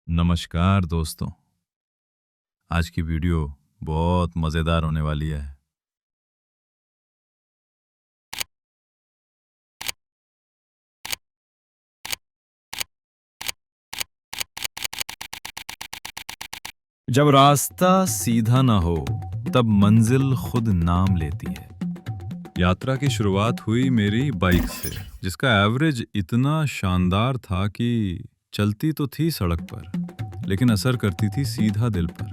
नमस्कार दोस्तों। आज की वीडियो बहुत मज़ेदार होने वाली है। जब रास्ता सीधा ना हो तब मंजिल खुद नाम लेती है। यात्रा की शुरुआत हुई मेरी बाइक से, जिसका एवरेज इतना शानदार था कि चलती तो थी सड़क पर, लेकिन असर करती थी सीधा दिल पर।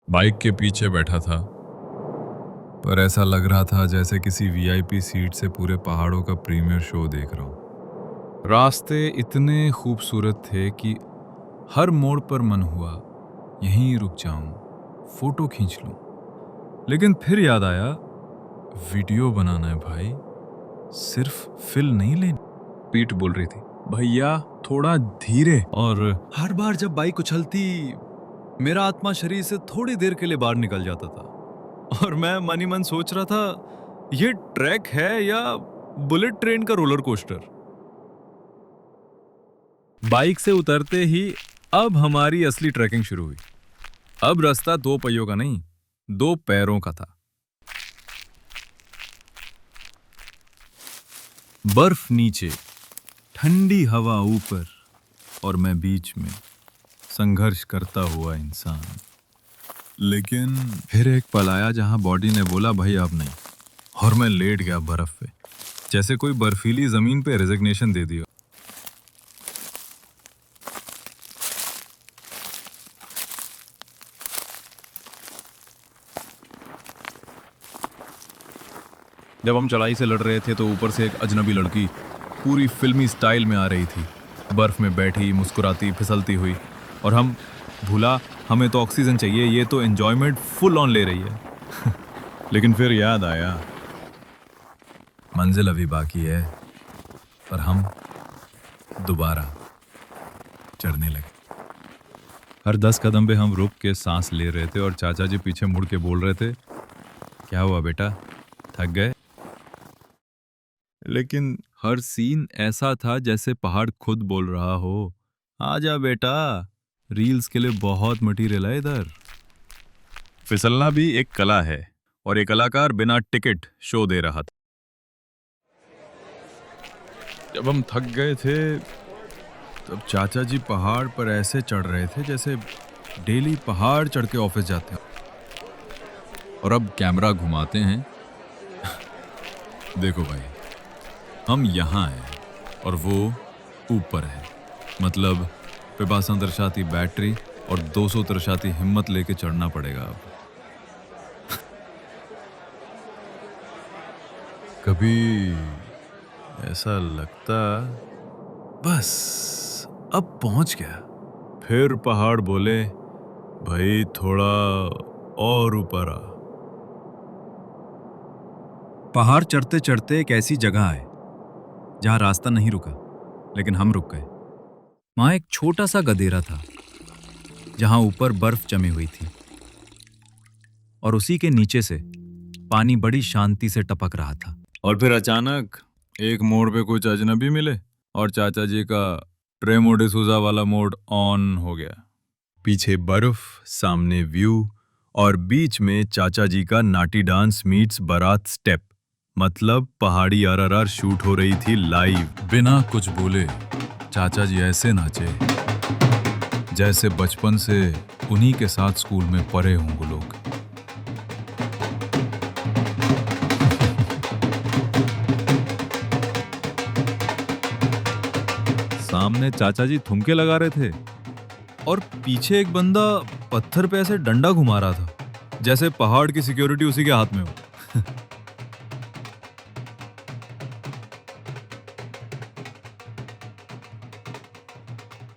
बाइक के पीछे बैठा था, पर ऐसा लग रहा था जैसे किसी वीआईपी सीट से पूरे पहाड़ों का प्रीमियर शो देख रहा हूं। रास्ते इतने खूबसूरत थे कि हर मोड़ पर मन हुआ यहीं रुक जाऊं, फोटो खींच लूं। लेकिन फिर याद आया, वीडियो बनाना है भाई, सिर्फ फिल नहीं लेनी। पीठ बोल रही थी, भैया थोड़ा धीरे। और हर बार जब बाइक उछलती, मेरा आत्मा शरीर से थोड़ी देर के लिए बाहर निकल जाता था और मैं मन ही मन सोच रहा था, ये ट्रैक है या बुलेट ट्रेन का रोलर कोस्टर। बाइक से उतरते ही अब हमारी असली ट्रैकिंग शुरू हुई। अब रास्ता दो पहियों का नहीं, दो पैरों का था। बर्फ नीचे, ठंडी हवा ऊपर और मैं बीच में, संघर्ष करता हुआ इंसान। लेकिन फिर एक पल आया जहां बॉडी ने बोला, भाई अब नहीं। और मैं लेट गया बर्फ पे, जैसे कोई बर्फीली जमीन पे रेजिग्नेशन दे दिया। जब हम चढ़ाई से लड़ रहे थे तो ऊपर से एक अजनबी लड़की पूरी फिल्मी स्टाइल में आ रही थी, बर्फ में बैठी, मुस्कुराती, फिसलती हुई। और हम भूला, हमें तो ऑक्सीजन चाहिए, ये तो एंजॉयमेंट फुल ऑन ले रही है। लेकिन फिर याद आया, मंजिल अभी बाकी है। पर हम दोबारा चढ़ने लगे। हर 10 कदम पे हम रुक के सांस ले रहे थे और चाचा जी पीछे मुड़ के बोल रहे थे, क्या हुआ बेटा, थक गए? लेकिन हर सीन ऐसा था जैसे पहाड़ खुद बोल रहा हो, आजा बेटा, रील्स के लिए बहुत मटेरियल है इधर। फिसलना भी एक कला है और एक कलाकार बिना टिकट शो दे रहा था। जब हम थक गए थे तब चाचा जी पहाड़ पर ऐसे चढ़ रहे थे जैसे डेली पहाड़ चढ़ के ऑफिस जाते हैं। और अब कैमरा घुमाते हैं। देखो भाई, हम यहाँ हैं और वो ऊपर है। मतलब पिपासा दर्शाती बैटरी और 200 दर्शाती हिम्मत लेके चढ़ना पड़ेगा अब। कभी ऐसा लगता, बस अब पहुंच गया। फिर पहाड़ बोले, भाई थोड़ा और ऊपर आ। पहाड़ चढ़ते चढ़ते एक ऐसी जगह है जहां रास्ता नहीं रुका, लेकिन हम रुक गए। वहां एक छोटा सा गदेरा था जहां ऊपर बर्फ जमी हुई थी और उसी के नीचे से पानी बड़ी शांति से टपक रहा था। और फिर अचानक एक मोड़ पे कुछ अजनबी मिले और चाचा जी का ट्रेमो डिसूजा वाला मोड ऑन हो गया। पीछे बर्फ, सामने व्यू और बीच में चाचा जी का नाटी डांस मीट्स बारात स्टेप। मतलब पहाड़ी आरआरआर शूट हो रही थी लाइव। बिना कुछ बोले चाचा जी ऐसे नाचे जैसे बचपन से उन्हीं के साथ स्कूल में पढ़े हों वो लोग। सामने चाचा जी ठुमके लगा रहे थे और पीछे एक बंदा पत्थर पे ऐसे डंडा घुमा रहा था जैसे पहाड़ की सिक्योरिटी उसी के हाथ में हो।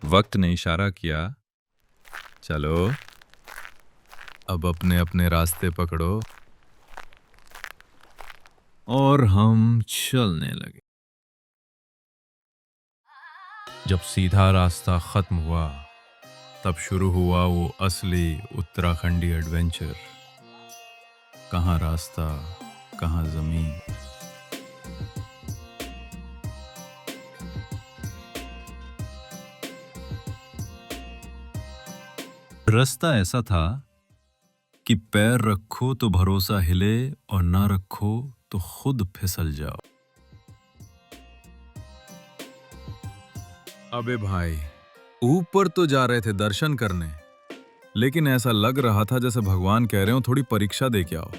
वक्त ने इशारा किया, चलो अब अपने अपने रास्ते पकड़ो। और हम चलने लगे। जब सीधा रास्ता खत्म हुआ तब शुरू हुआ वो असली उत्तराखंडी एडवेंचर। कहाँ रास्ता, कहाँ जमीन। रास्ता ऐसा था कि पैर रखो तो भरोसा हिले और ना रखो तो खुद फिसल जाओ। अबे भाई, ऊपर तो जा रहे थे दर्शन करने, लेकिन ऐसा लग रहा था जैसे भगवान कह रहे हो थोड़ी परीक्षा दे के आओ।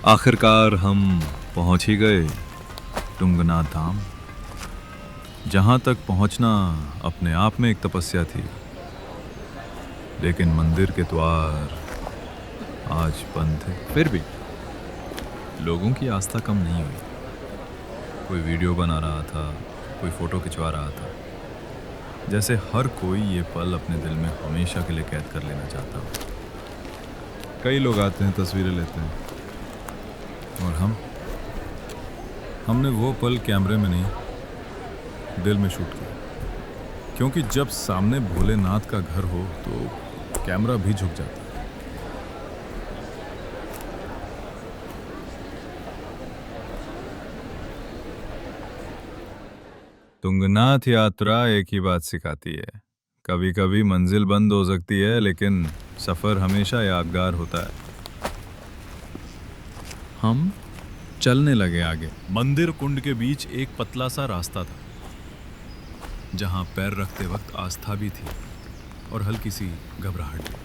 आखिरकार हम पहुंच ही गए तुंगनाथ धाम। जहां तक पहुंचना अपने आप में एक तपस्या थी, लेकिन मंदिर के द्वार आज बंद थे। फिर भी लोगों की आस्था कम नहीं हुई। कोई वीडियो बना रहा था, कोई फोटो खिंचवा रहा था, जैसे हर कोई ये पल अपने दिल में हमेशा के लिए कैद कर लेना चाहता हो। कई लोग आते हैं, तस्वीरें लेते हैं, और हमने वो पल कैमरे में नहीं, दिल में शूट किया। क्योंकि जब सामने भोलेनाथ का घर हो तो कैमरा भी झुक जाता है। तुंगनाथ यात्रा एक ही बात सिखाती है, कभी कभी मंजिल बंद हो सकती है, लेकिन सफर हमेशा यादगार होता है। हम चलने लगे आगे। मंदिर कुंड के बीच एक पतला सा रास्ता था, जहां पैर रखते वक्त आस्था भी थी और हल्की सी घबराहट भी।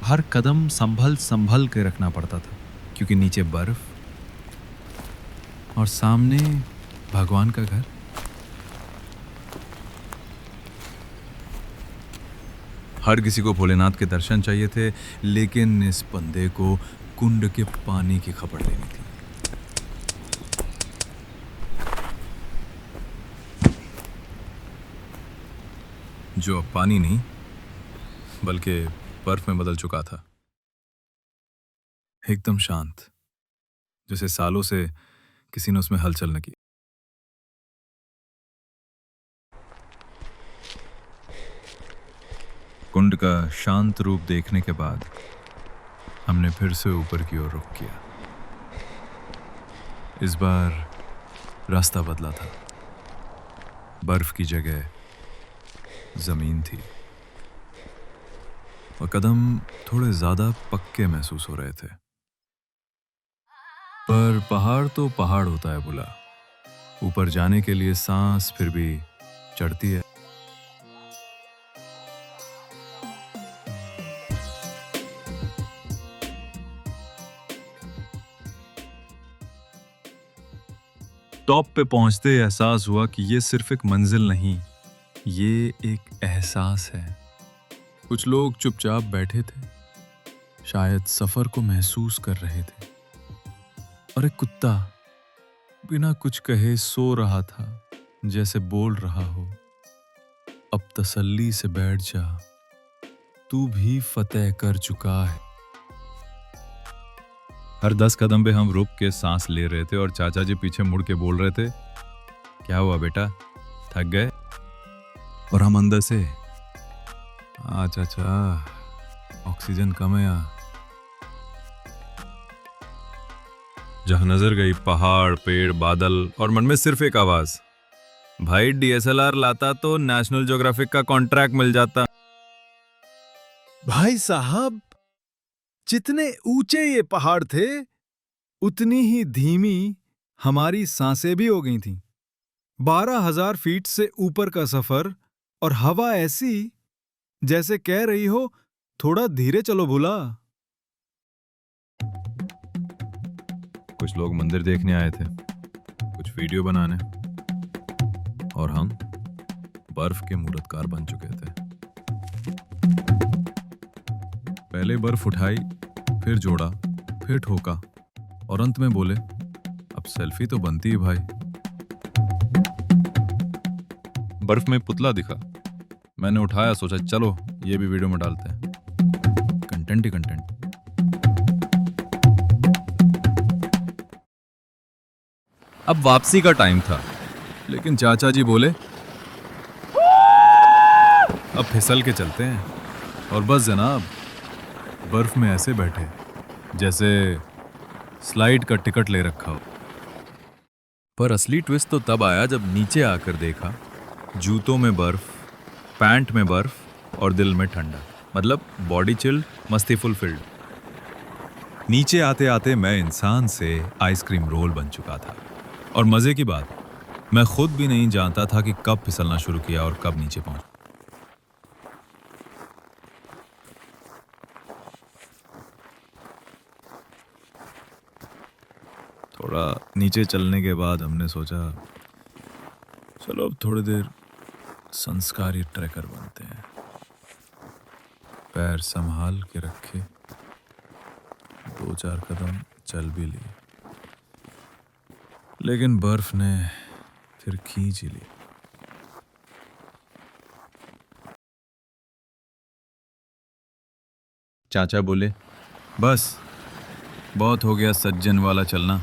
हर कदम संभल संभल के रखना पड़ता था, क्योंकि नीचे बर्फ और सामने भगवान का घर। हर किसी को भोलेनाथ के दर्शन चाहिए थे, लेकिन इस बंदे को कुंड के पानी की खबर लेनी थी। जो अब पानी नहीं बल्कि बर्फ में बदल चुका था। एकदम शांत, जैसे सालों से किसी ने उसमें हलचल न की। कुंड का शांत रूप देखने के बाद हमने फिर से ऊपर की ओर रुख किया। इस बार रास्ता बदला था। बर्फ की जगह जमीन थी और कदम थोड़े ज्यादा पक्के महसूस हो रहे थे। पर पहाड़ तो पहाड़ होता है बुला। ऊपर जाने के लिए सांस फिर भी चढ़ती है। टॉप पे पहुंचते एहसास हुआ कि ये सिर्फ एक मंजिल नहीं, ये एक एहसास है। कुछ लोग चुपचाप बैठे थे, शायद सफर को महसूस कर रहे थे, और एक कुत्ता बिना कुछ कहे सो रहा था, जैसे बोल रहा हो, अब तसल्ली से बैठ जा, तू भी फतेह कर चुका है। हर 10 कदम पे हम रुक के सांस ले रहे थे और चाचा जी पीछे मुड़ के बोल रहे थे, क्या हुआ बेटा, थक गए? और हम अंदर से, चाचा ऑक्सीजन कम है यहाँ। जहां नजर गई पहाड़, पेड़, बादल, और मन में सिर्फ एक आवाज, भाई डीएसएलआर लाता तो नेशनल ज्योग्राफिक का कॉन्ट्रैक्ट मिल जाता। भाई साहब, जितने ऊंचे ये पहाड़ थे, उतनी ही धीमी हमारी सांसें भी हो गई थीं। 12,000 फीट से ऊपर का सफर, और हवा ऐसी जैसे कह रही हो थोड़ा धीरे चलो भूला। कुछ लोग मंदिर देखने आए थे, कुछ वीडियो बनाने, और हम बर्फ के मूर्तकार बन चुके थे। पहले बर्फ उठाई, फिर जोड़ा, फिर ठोका, और अंत में बोले, अब सेल्फी तो बनती है भाई। बर्फ में पुतला दिखा, मैंने उठाया, सोचा चलो ये भी वीडियो में डालते हैं। कंटेंट ही कंटेंट। अब वापसी का टाइम था, लेकिन चाचा जी बोले अब फिसल के चलते हैं। और बस जनाब, बर्फ में ऐसे बैठे जैसे स्लाइड का टिकट ले रखा हो। पर असली ट्विस्ट तो तब आया जब नीचे आकर देखा, जूतों में बर्फ, पैंट में बर्फ और दिल में ठंडा। मतलब बॉडी चिल्ड, मस्ती फुलफिल्ड। नीचे आते आते मैं इंसान से आइसक्रीम रोल बन चुका था। और मजे की बात, मैं खुद भी नहीं जानता था कि कब फिसलना शुरू किया और कब नीचे पहुंचा। थोड़ा नीचे चलने के बाद हमने सोचा चलो अब थोड़ी देर संस्कारी ट्रैकर बनते हैं। पैर संभाल के रखे, 2-4 कदम चल भी लिए, लेकिन बर्फ ने फिर खींच ही ली। चाचा बोले बस बहुत हो गया सज्जन वाला चलना,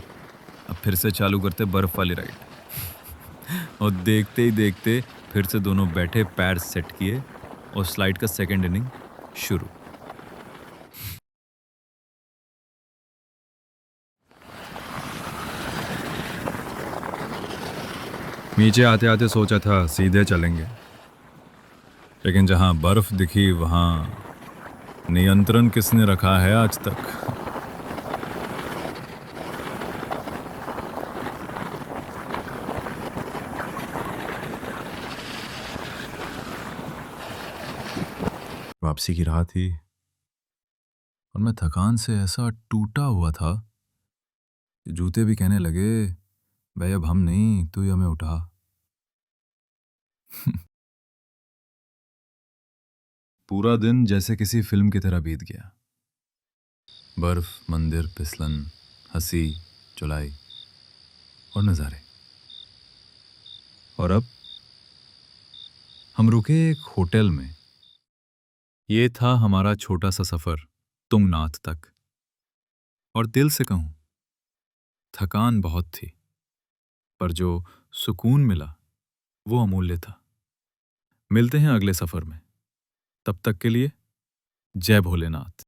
अब फिर से चालू करते बर्फ वाली राइड। और देखते ही देखते फिर से दोनों बैठे, पैर सेट किए और स्लाइड का सेकंड इनिंग शुरू। नीचे आते आते सोचा था सीधे चलेंगे, लेकिन जहां बर्फ दिखी वहां नियंत्रण किसने रखा है आज तक। वापसी की राह थी और मैं थकान से ऐसा टूटा हुआ था कि जूते भी कहने लगे भाई अब हम नहीं, तू ही हमें उठा। पूरा दिन जैसे किसी फिल्म की तरह बीत गया। बर्फ, मंदिर, फिसलन, हंसी, चुलाई और नज़ारे। और अब हम रुके एक होटल में। ये था हमारा छोटा सा सफर तुंगनाथ तक। और दिल से कहूं, थकान बहुत थी, पर जो सुकून मिला वो अमूल्य था। मिलते हैं अगले सफर में। तब तक के लिए जय भोलेनाथ।